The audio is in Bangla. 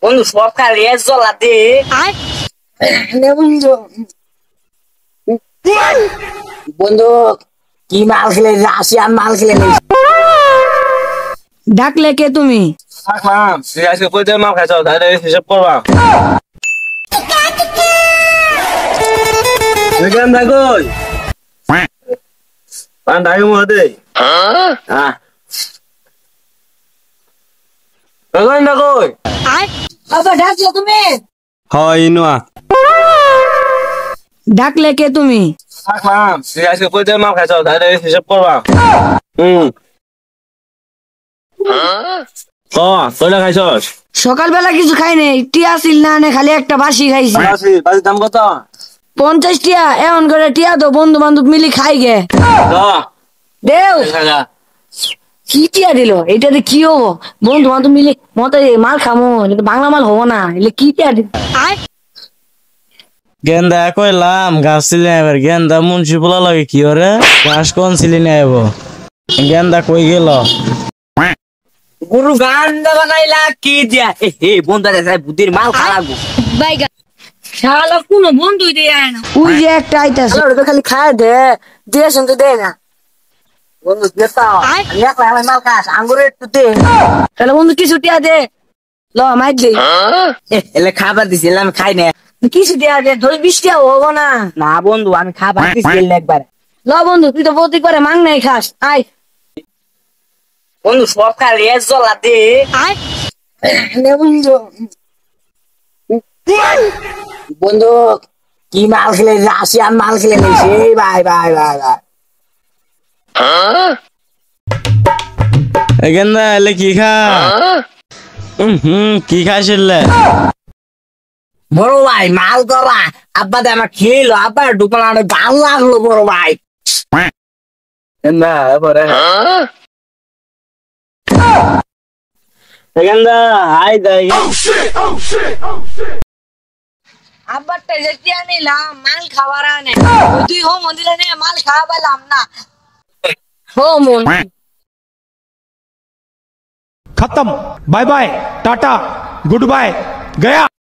বন্ধু সব খালি জলাতে বন্ধু বন্ধু কি মাল খেলে রাশিয়ান মাল খেলে ডাকলে কে তুমি? আজকে কই দিয়ে মাল খাইছ তাহলে হিসাব করবা গেন্দা কই পান ডাকে মহাদে গেন্দা কই আবার ডাকলে তুমি? হয় ইনুয়া ডাকলে কে তুমি? আজকে কই দিয়ে মাল খাইছ তাহলে হিসাব করবা কয়টা খাইছস? সকালবেলা কিছু খাই নাই, টিয়া ছিল না নে, খালি একটা বাসি খাইছি। বাসির দাম কত? 50 টিয়া। এমন করে টিয়া তো বন্ধু বান্ধব মিলি খাই গে দেও। কি টিয়া দিল এটাতে কি হবো? বন্ধু বান্ধব মিলে মতো মাল খামো, এটা বাংলা মাল হবো না, এলে কি টিয়া দিল? গেন্দা কইলাম গাছ ছিলেন এবার গেন্দা মুন্সি পোলা লাগে কি ওরে গাছ কোন ছিলেন আইব গেন্দা কই গেল? গুরু গান্ডা বানাইলা কি দিয়া হে বন্ধুরে যাই বুদ্ধির মাল খালাগো বাইগা শালা কোন বন্ধু দিয়ে আয় না। ওই যে একটা আইতাছে, ওটা খালি খায় দে দিয়ে শুনতে দে না বন্ধু দেতা একলা একলা মাল খাস আঙ্গুরে একটু দে তাহলে বন্ধু কিছু টিয়া দে, ল মাইর দে। এলে খাবার দিছিলাম খাই না কিছু টিয়া দে, ধরে 20 টিয়া হবো না। না বন্ধু আমি খাবার দিছি একবার ল বন্ধু, তুই তো প্রতি করে মাং নাই খাস, আয়। বন্ধু সব খালি জলাতে বন্ধু বন্ধু কি মাল খেলে রাশিয়ান মাল খেলে সেই ভাই ভাই ভাই ভাই গেন্দা এলে কি খা কি খাইছিলে? বড় ভাই মাল করা আব্বা দে আমার খেলো আব্বা ঢুকলো আমার গাল লাগলো বড় ভাই গেন্দা এবারে গেন্দা আই দাই আব্বারটা যে টিয়া নিলাম মাল খাওয়ার আনে, তুই হোম দিলে নে মাল খাওয়া পাইলাম না। হোম खत्म। बाय बाय टाटा गुड बाय गया।